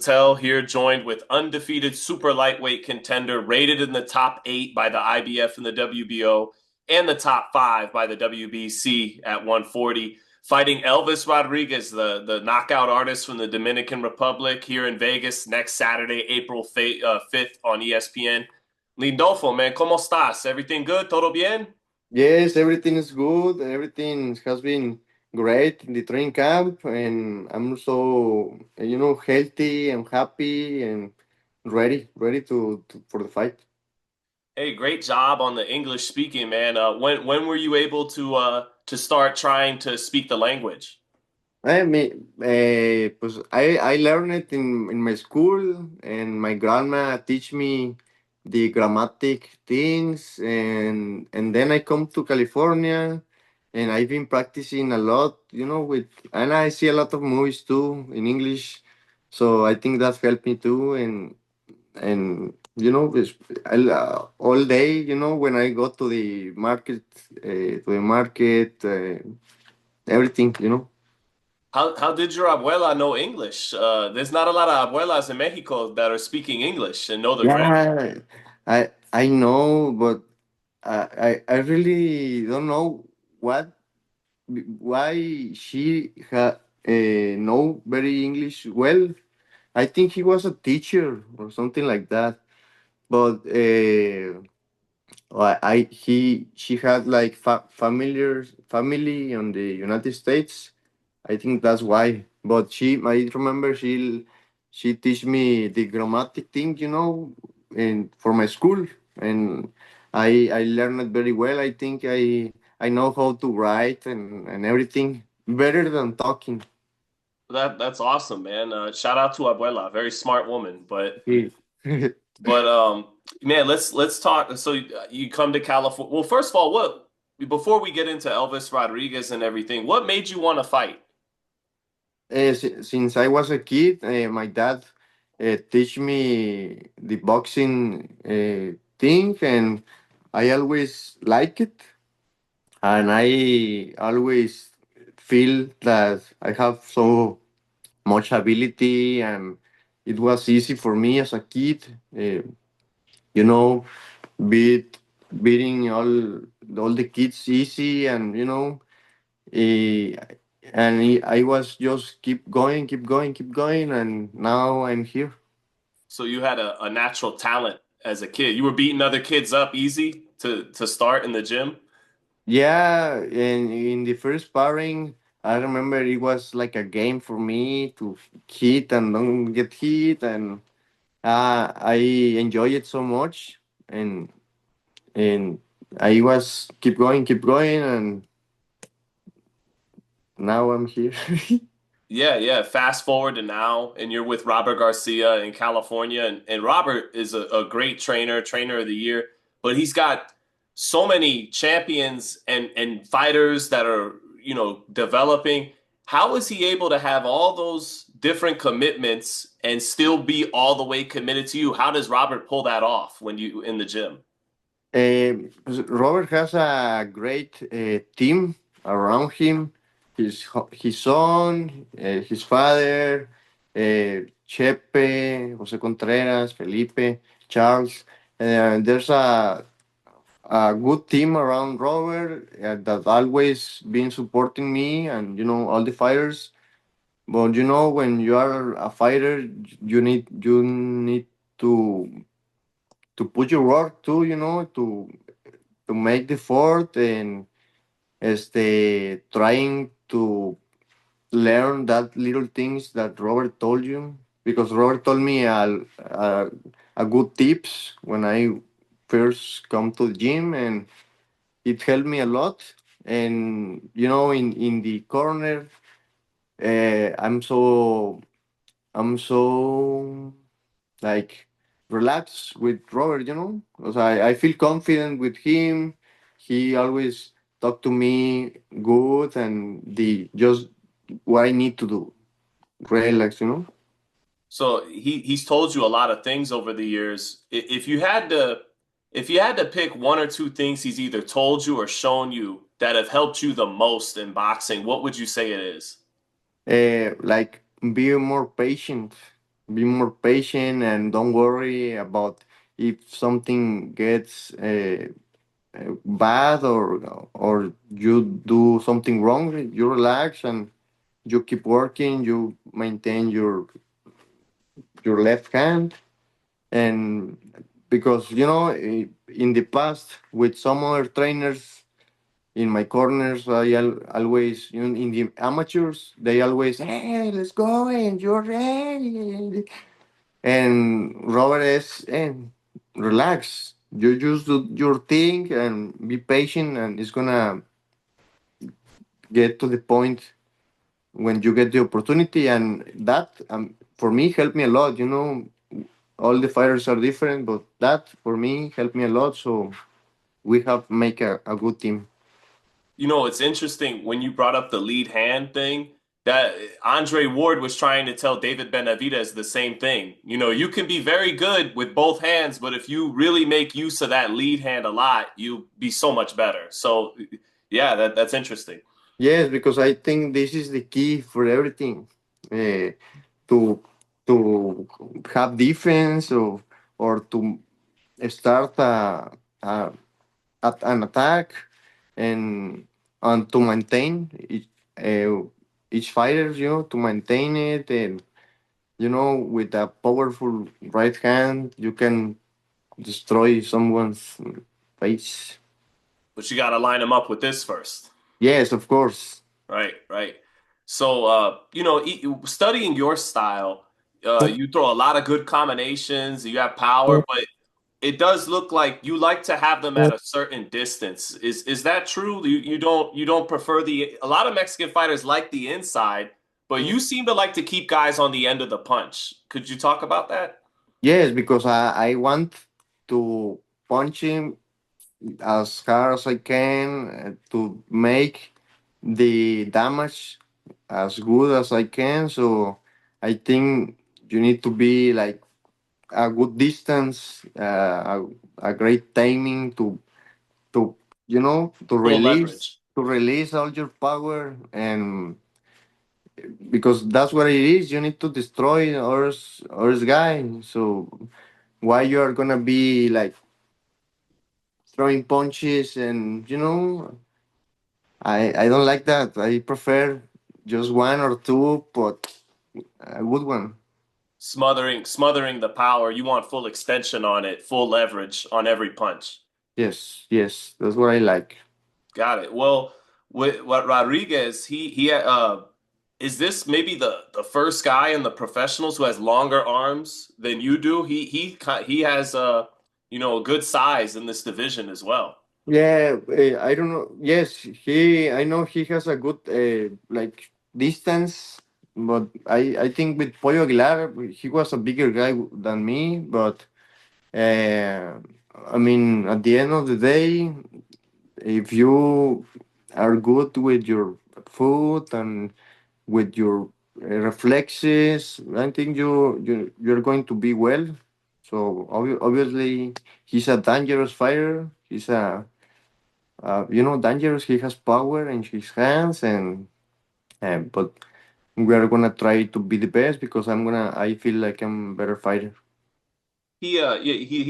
Tell here, joined with undefeated super lightweight contender, rated in the top 8 by the IBF and the WBO, and the top 5 by the WBC at 140, fighting Elvis Rodriguez, the knockout artist from the Dominican Republic, here in Vegas next Saturday, April 5th on ESPN. Lindolfo, man, ¿cómo estás? Everything good? ¿Todo bien? Yes, everything is good. Everything has been great in the training camp, and I'm so healthy and happy and ready to for the fight. Hey, great job on the English speaking, man. When were you able to start trying to speak the language? I learned it in my school, and my grandma teach me the grammatic things, and then I come to California, and I've been practicing a lot, and I see a lot of movies too in English, so I think that helped me too, and all day, when I go to the market, everything. How did your abuela know English? There's not a lot of abuelas in Mexico that are speaking English and know the grammar. Yeah, I know, but I really don't know what why she know very English well. I think he was a teacher or something like that. But I he she had like family on the United States. I think that's why. But I remember she teach me the grammatic thing, and for my school, and I learned it very well. I think I know how to write and everything better than talking. That's awesome, man. Shout out to abuela, very smart woman. But Yeah. but man, let's talk. So you come to California. Well, first of all, what before we get into Elvis Rodriguez and everything, what made you want to fight? Since I was a kid, my dad teach me the boxing thing, and I always like it, and I always feel that I have so much ability, and it was easy for me as a kid, you know, beat beating all the kids easy, and eh, I was just keep going, keep going, keep going, and now I'm here. So you had a natural talent as a kid. You were beating other kids up easy to start in the gym. Yeah, and in the first sparring, I remember it was like a game for me to hit and don't get hit, and I enjoy it so much, and I was keep going, and now I'm here. Yeah, yeah. Fast forward to now, and you're with Robert Garcia in California, and Robert is a great trainer, trainer of the year, but he's got so many champions and fighters that are, developing. How is he able to have all those different commitments and still be all the way committed to you? How does Robert pull that off when you in the gym? Robert has a great team around him. His son, his father, Chepe, Jose Contreras, Felipe, Charles. There's a good team around Robert that always been supporting me and all the fighters. But when you are a fighter, you need to put your work too. To make the effort and trying to learn that little things that Robert told you, because Robert told me a good tips when I first come to the gym, and it helped me a lot. And in the corner, I'm so like relaxed with Robert, because I feel confident with him. He always talk to me good, and the just what I need to do, relax. So he's told you a lot of things over the years. If you had to pick one or two things he's either told you or shown you that have helped you the most in boxing, what would you say it is? Like be more patient. be more patient and don't worry about if something gets bad or you do something wrong. You relax and you keep working. You maintain your left hand, and because in the past with some other trainers in my corners, always, in the amateurs, they always, hey, let's go, and you're ready. And Robert is, relax. You just do your thing and be patient, and it's gonna get to the point when you get the opportunity. And that, for me, helped me a lot. All the fighters are different, but that for me helped me a lot. So we have make a good team. It's interesting when you brought up the lead hand thing that Andre Ward was trying to tell David Benavidez the same thing. You can be very good with both hands, but if you really make use of that lead hand a lot, you'll be so much better. So, yeah, that's interesting. Yes, because I think this is the key for everything. To to have defense, or to start a, an attack, and to maintain each fighter, to maintain it, and with a powerful right hand you can destroy someone's face. But you got to line them up with this first. Yes, of course. Right, right. So, studying your style, you throw a lot of good combinations, you have power, but it does look like you like to have them at a certain distance. Is that true? You don't prefer a lot of Mexican fighters like the inside, but you seem to like to keep guys on the end of the punch. Could you talk about that? Yes, because I want to punch him as hard as I can, to make the damage as good as I can. So I think you need to be like a good distance, a great timing to Full release leverage. all your power, and because that's what it is. You need to destroy ours guy. So why you are gonna be like throwing punches, and I don't like that. I prefer just one or two, but a good one. Smothering the power. You want full extension on it, full leverage on every punch. Yes, yes, that's what I like. Got it. Well, with what Rodriguez, he is this maybe the first guy in the professionals who has longer arms than you do? He has a good size in this division as well. Yeah, I don't know. Yes, I know he has a good like distance, but I think with Pollo Aguilar he was a bigger guy than me. But I mean, at the end of the day, if you are good with your foot and with your reflexes, I think you're going to be well. So obviously, he's a dangerous fighter. He's dangerous. He has power in his hands, and but we are gonna try to be the best, because I feel like I'm a better fighter. He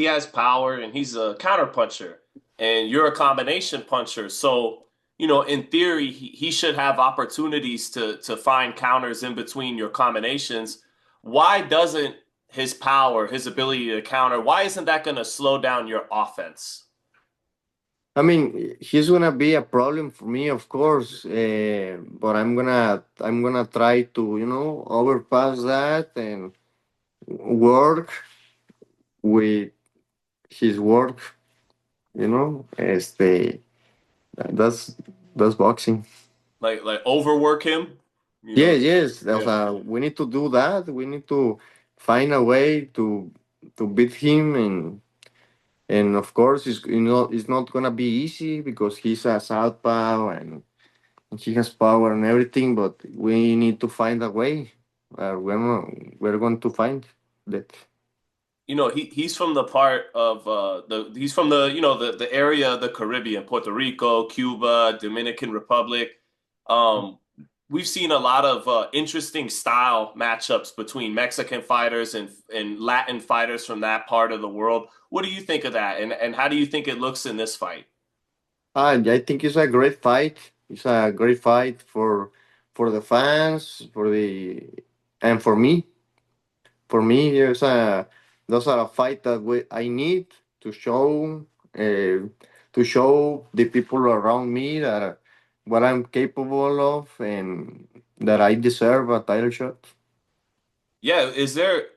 has power and he's a counter puncher, and you're a combination puncher. So, in theory, he should have opportunities to find counters in between your combinations. Why doesn't his power, his ability to counter, why isn't that going to slow down your offense? I mean, he's gonna be a problem for me, of course, but I'm gonna try to overpass that and work with his work. That's that's boxing. Like overwork him, you know? Yes, yes. Yeah. We need to do that. We need to find a way to beat him, and of course, it's not gonna be easy because he's a southpaw, and he has power and everything. But we need to find a way. We're going to find that. He's from the part of he's from the area of the Caribbean, Puerto Rico, Cuba, Dominican Republic. Um, we've seen a lot of interesting style matchups between Mexican fighters and Latin fighters from that part of the world. What do you think of that, and how do you think it looks in this fight? I think it's a great fight. It's a great fight for the fans, for the and for me. For me, there's a those are a fight that I need to show the people around me that what I'm capable of and that I deserve a title shot. Yeah, is there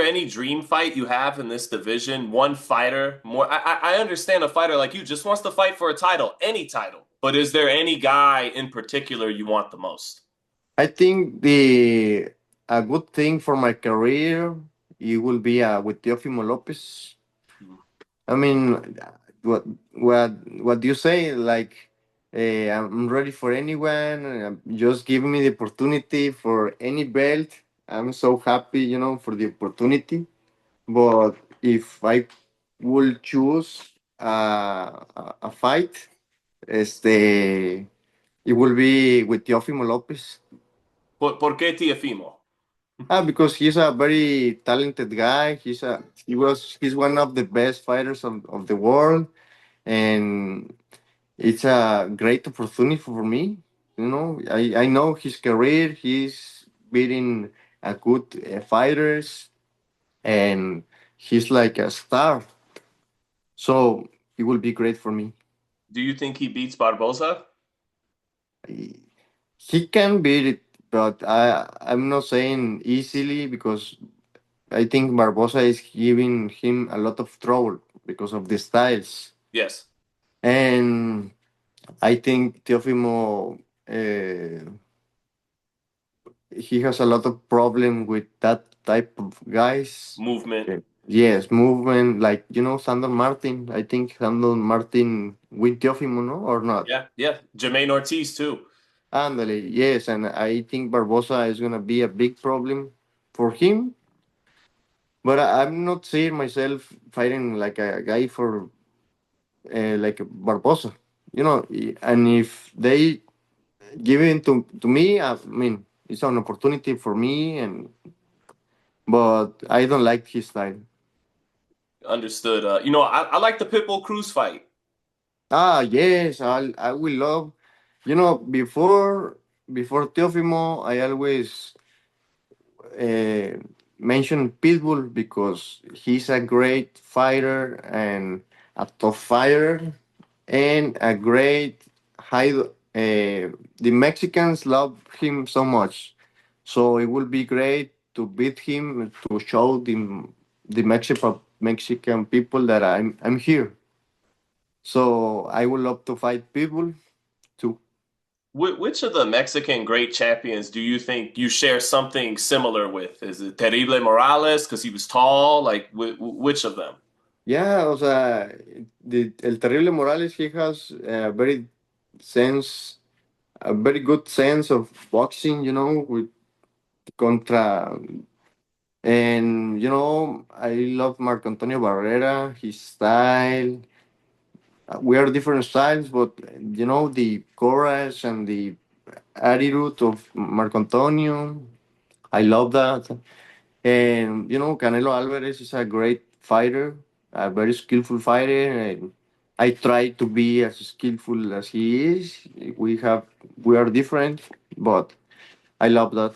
any dream fight you have in this division? One fighter more. I understand a fighter like you just wants to fight for a title, any title. But is there any guy in particular you want the most? I think the a good thing for my career it will be with Teofimo Lopez. I mean, what what do you say? Like, I'm ready for anyone. Just give me the opportunity for any belt. I'm so happy, for the opportunity. But if I will choose a fight, it will be with Teofimo Lopez. ¿Por qué Teofimo? Because he's a very talented guy. He's one of the best fighters of the world, and it's a great opportunity for me. I know his career. He's beating a good fighters, and he's like a star. So it will be great for me. Do you think he beats Barboza? He can beat it, but I'm not saying easily because I think Barbosa is giving him a lot of trouble because of the styles, Yes. and I think Teofimo. He has a lot of problem with that type of guys. Movement. Yes, movement like Sandor Martin. I think Sandor Martin with Teofimo, no, or not? Yeah, yeah. Jermaine Ortiz too. Andale, yes, and I think Barbosa is gonna be a big problem for him. But I'm not seeing myself fighting like a guy for like Barbosa, And if they give it to me, I mean, it's an opportunity for me, but I don't like his style. Understood. I like the Pitbull Cruz fight. Yes, I will love. Before Teofimo, I always uh, mention Pitbull because he's a great fighter and a tough fighter and a great high. The Mexicans love him so much, so it will be great to beat him to show the Mexican people that I'm here. So I would love to fight people too. Which of the Mexican great champions do you think you share something similar with? Is it Terrible Morales because he was tall? Like, which of them? Yeah, o sea, El Terrible Morales, he has a very good sense of boxing, with contra. And, I love Marco Antonio Barrera, his style. We are different styles, but, the courage and the attitude of Marco Antonio, I love that. And Canelo Alvarez is a great fighter, a very skillful fighter, and I try to be as skillful as he is. We are different, but I love that.